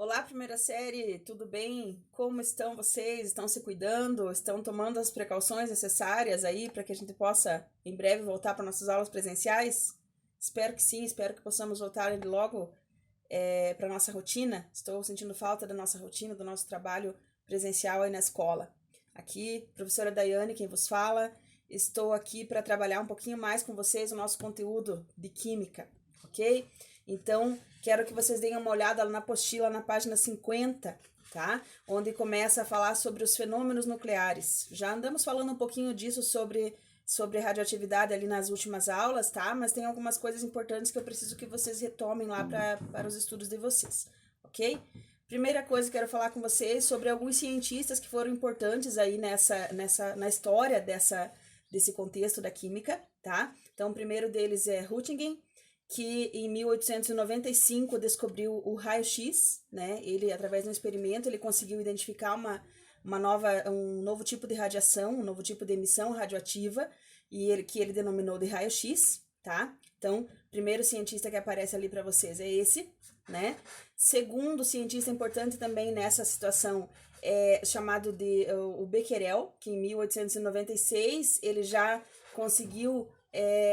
Olá, primeira série, tudo bem? Como estão vocês? Estão se cuidando? Estão tomando as precauções necessárias aí para que a gente possa em breve voltar para nossas aulas presenciais? Espero que sim, espero que possamos voltar logo para nossa rotina. Estou sentindo falta da nossa rotina, do nosso trabalho presencial aí na escola. Aqui, professora Daiane, quem vos fala. Estou aqui para trabalhar um pouquinho mais com vocês o nosso conteúdo de química, ok? Então, quero que vocês deem uma olhada na apostila na página 50, tá? Onde começa a falar sobre os fenômenos nucleares. Já andamos falando um pouquinho disso sobre radioatividade ali nas últimas aulas, tá? Mas tem algumas coisas importantes que eu preciso que vocês retomem lá para os estudos de vocês, ok? Primeira coisa, quero falar com vocês sobre alguns cientistas que foram importantes aí na história desse contexto da química, tá? Então, o primeiro deles é Röntgen, que em 1895 descobriu o raio-x, né? Ele, através de um experimento, ele conseguiu identificar um novo tipo de radiação, um novo tipo de emissão radioativa, que ele denominou de raio-x, tá? Então, primeiro cientista que aparece ali para vocês é esse, né? Segundo cientista importante também nessa situação é chamado de o Becquerel, que em 1896 ele já conseguiu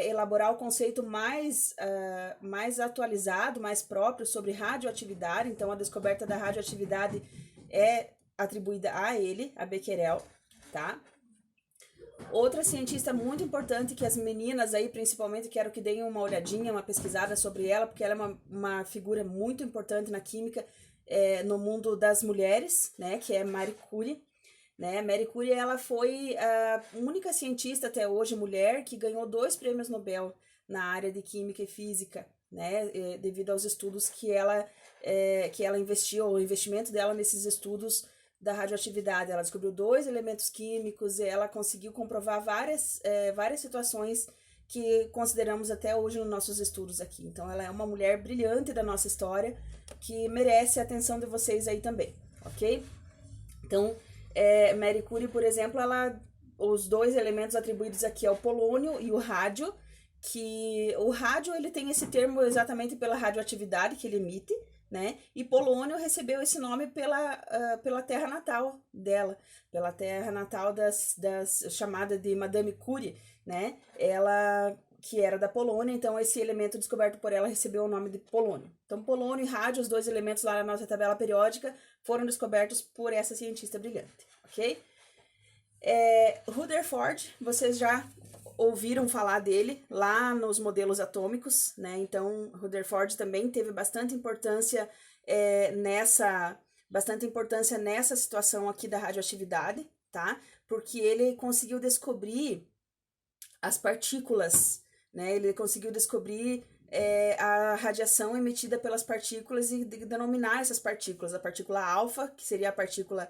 elaborar o conceito mais atualizado, mais próprio sobre radioatividade. Então, a descoberta da radioatividade é atribuída a ele, a Becquerel, tá? Outra cientista muito importante que as meninas aí, principalmente, quero que deem uma olhadinha, uma pesquisada sobre ela, porque ela é uma figura muito importante na química no mundo das mulheres, né, que é Marie Curie. Né? Marie Curie, ela foi a única cientista até hoje, mulher, que ganhou 2 prêmios Nobel na área de química e física, né? Devido aos estudos que ela investiu, o investimento dela nesses estudos da radioatividade. Ela descobriu 2 elementos químicos e ela conseguiu comprovar várias situações que consideramos até hoje nos nossos estudos aqui. Então, ela é uma mulher brilhante da nossa história que merece a atenção de vocês aí também, ok? Então, Marie Curie, por exemplo, os 2 elementos atribuídos aqui é o polônio e o rádio, que o rádio ele tem esse termo exatamente pela radioatividade que ele emite, né? E polônio recebeu esse nome pela terra natal dela, pela terra natal chamada de Madame Curie, né? Ela que era da Polônia, então esse elemento descoberto por ela recebeu o nome de polônio. Então, polônio e rádio, os 2 elementos lá na nossa tabela periódica, foram descobertos por essa cientista brilhante, ok? Rutherford, vocês já ouviram falar dele lá nos modelos atômicos, né? Então, Rutherford também teve bastante importância nessa situação aqui da radioatividade, tá? Porque ele conseguiu descobrir as partículas, né? Ele conseguiu descobrir a radiação emitida pelas partículas e denominar essas partículas. A partícula alfa, que seria a partícula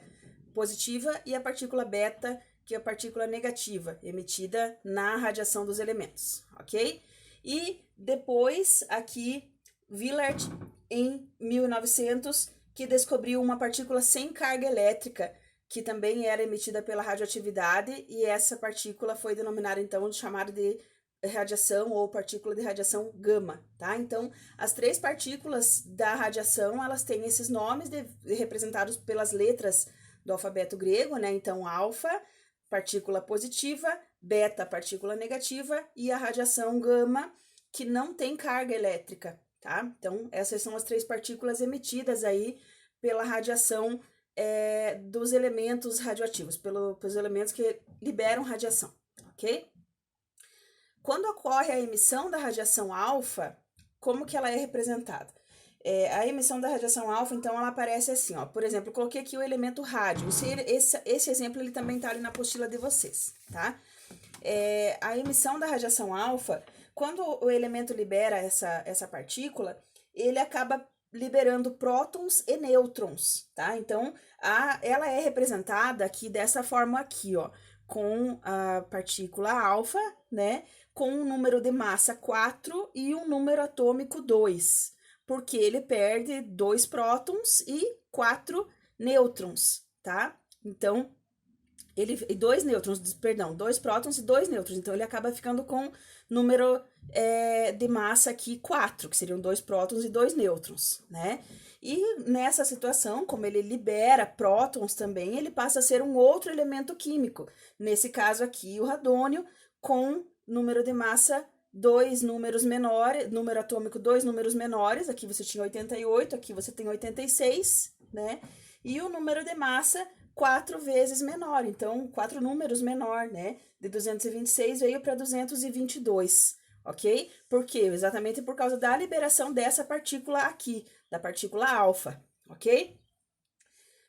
positiva, e a partícula beta, que é a partícula negativa, emitida na radiação dos elementos, ok? E depois, aqui, Villard, em 1900, que descobriu uma partícula sem carga elétrica, que também era emitida pela radioatividade, e essa partícula foi denominada, então, chamada de radiação ou partícula de radiação gama, tá? Então, as 3 partículas da radiação, elas têm esses nomes representados pelas letras do alfabeto grego, né? Então, alfa, partícula positiva, beta, partícula negativa, e a radiação gama, que não tem carga elétrica, tá? Então, essas são as 3 partículas emitidas aí pela radiação dos elementos radioativos, pelos elementos que liberam radiação, ok? Quando ocorre a emissão da radiação alfa, como que ela é representada? A emissão da radiação alfa, então, ela aparece assim, ó. Por exemplo, eu coloquei aqui o elemento rádio. Esse exemplo, ele também tá ali na apostila de vocês, tá? A emissão da radiação alfa, quando o elemento libera essa partícula, ele acaba liberando prótons e nêutrons, tá? Então, ela é representada aqui dessa forma aqui, ó, com a partícula alfa, né? Com um número de massa 4 e um número atômico 2, porque ele perde 2 prótons e 4 nêutrons, tá? Então, e dois nêutrons, perdão, dois prótons e dois nêutrons. Então, ele acaba ficando com número de massa aqui 4, que seriam dois prótons e dois nêutrons, né? E nessa situação, como ele libera prótons também, ele passa a ser um outro elemento químico. Nesse caso aqui, o radônio, com número de massa 2 números menores, número atômico 2 números menores, aqui você tinha 88, aqui você tem 86, né? E o número de massa 4 vezes menor, então 4 números menor, né? De 226 veio para 222, ok? Por quê? Exatamente por causa da liberação dessa partícula aqui, da partícula alfa, ok?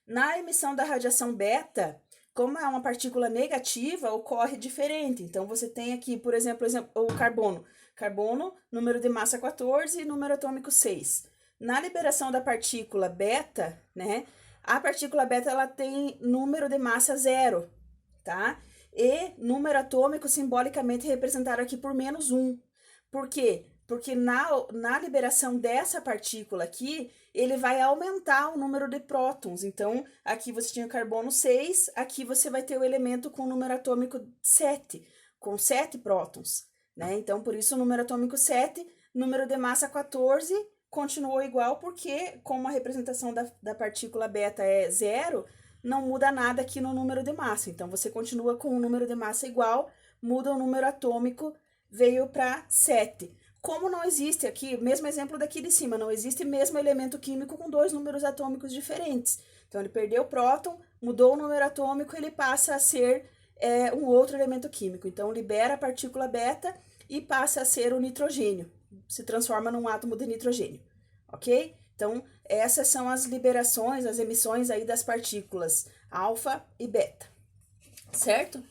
Na emissão da radiação beta, como é uma partícula negativa, ocorre diferente. Então, você tem aqui, por exemplo, o carbono. Carbono, número de massa 14 e número atômico 6. Na liberação da partícula beta, né? A partícula beta, ela tem número de massa 0, tá? E número atômico simbolicamente representado aqui por -1. Por quê? Porque na liberação dessa partícula aqui, ele vai aumentar o número de prótons. Então, aqui você tinha carbono 6, aqui você vai ter o elemento com número atômico 7, com 7 prótons, né? Então, por isso o número atômico 7, número de massa 14, continuou igual, porque como a representação da partícula beta é 0, não muda nada aqui no número de massa. Então, você continua com o número de massa igual, muda o número atômico, veio para 7. Como não existe aqui, mesmo exemplo daqui de cima, não existe mesmo elemento químico com dois números atômicos diferentes. Então, ele perdeu o próton, mudou o número atômico, ele passa a ser um outro elemento químico. Então, libera a partícula beta e passa a ser o nitrogênio, se transforma num átomo de nitrogênio, ok? Então, essas são as liberações, as emissões aí das partículas alfa e beta, certo?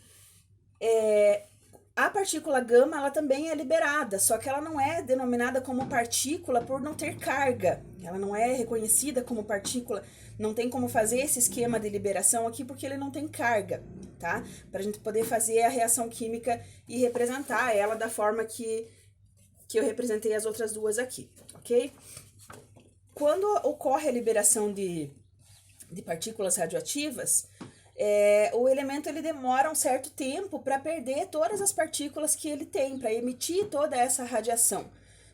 A partícula gama, ela também é liberada, só que ela não é denominada como partícula por não ter carga. Ela não é reconhecida como partícula, não tem como fazer esse esquema de liberação aqui porque ele não tem carga, tá? Para a gente poder fazer a reação química e representar ela da forma que eu representei as outras duas aqui, ok? Quando ocorre a liberação de partículas radioativas, o elemento ele demora um certo tempo para perder todas as partículas que ele tem, para emitir toda essa radiação,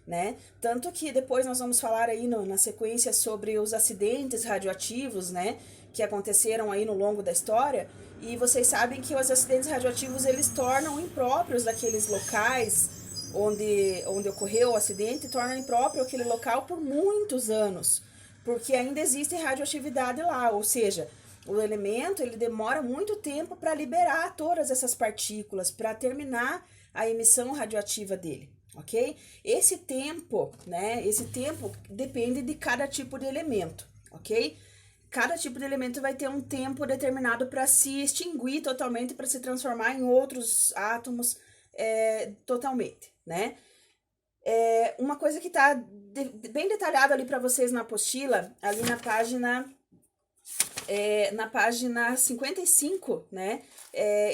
né? Tanto que depois nós vamos falar aí na sequência sobre os acidentes radioativos, né? Que aconteceram aí no longo da história, e vocês sabem que os acidentes radioativos eles tornam impróprios daqueles locais onde ocorreu o acidente, tornam impróprio aquele local por muitos anos, porque ainda existe radioatividade lá, ou seja, o elemento ele demora muito tempo para liberar todas essas partículas, para terminar a emissão radioativa dele, ok? Esse tempo, né? Esse tempo depende de cada tipo de elemento, ok? Cada tipo de elemento vai ter um tempo determinado para se extinguir totalmente, para se transformar em outros átomos totalmente, né? Uma coisa que está bem detalhado ali para vocês na apostila, ali na página 55, né,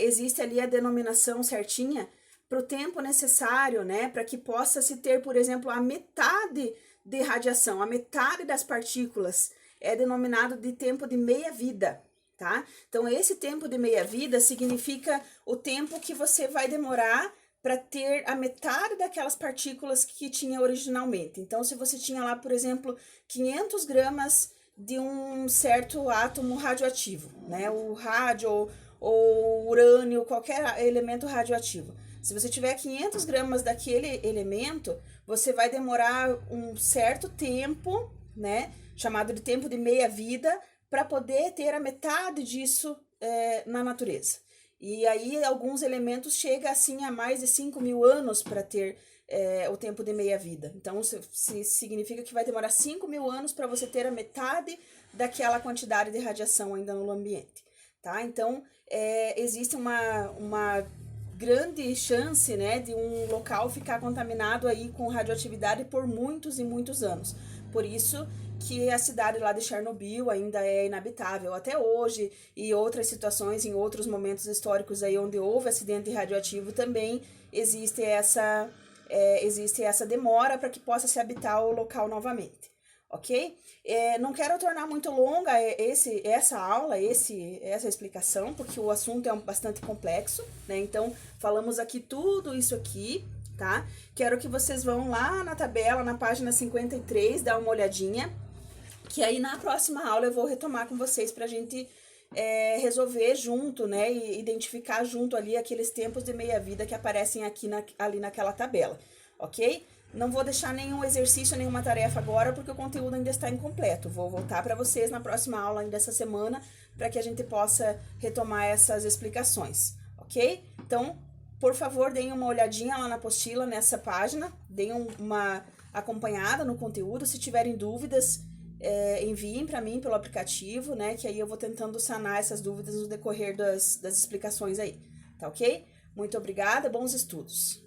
existe ali a denominação certinha para o tempo necessário, né, para que possa se ter, por exemplo, a metade de radiação, a metade das partículas é denominado de tempo de meia-vida, tá? Então, esse tempo de meia-vida significa o tempo que você vai demorar para ter a metade daquelas partículas que tinha originalmente. Então, se você tinha lá, por exemplo, 500 gramas de um certo átomo radioativo, né? O rádio ou urânio, qualquer elemento radioativo. Se você tiver 500 gramas daquele elemento, você vai demorar um certo tempo, né? Chamado de tempo de meia-vida, para poder ter a metade disso na natureza. E aí, alguns elementos chegam assim a mais de 5.000 anos para ter o tempo de meia-vida. Então, significa que vai demorar 5.000 anos para você ter a metade daquela quantidade de radiação ainda no ambiente, tá? Então, existe uma grande chance, né, de um local ficar contaminado aí com radioatividade por muitos e muitos anos. Por isso que a cidade lá de Chernobyl ainda é inabitável até hoje, e outras situações em outros momentos históricos aí onde houve acidente radioativo também existe essa demora para que possa se habitar o local novamente, ok? Não quero tornar muito longa essa aula, essa explicação, porque o assunto é bastante complexo, né? Então, falamos aqui tudo isso aqui, tá? Quero que vocês vão lá na tabela, na página 53, dar uma olhadinha, que aí na próxima aula eu vou retomar com vocês pra gente resolver junto, né? E identificar junto ali aqueles tempos de meia-vida que aparecem aqui ali naquela tabela, ok? Não vou deixar nenhum exercício, nenhuma tarefa agora, porque o conteúdo ainda está incompleto. Vou voltar para vocês na próxima aula ainda essa semana, para que a gente possa retomar essas explicações, ok? Então, por favor, deem uma olhadinha lá na apostila, nessa página, deem uma acompanhada no conteúdo. Se tiverem dúvidas, enviem para mim pelo aplicativo, né? Que aí eu vou tentando sanar essas dúvidas no decorrer das explicações aí, tá ok? Muito obrigada, bons estudos!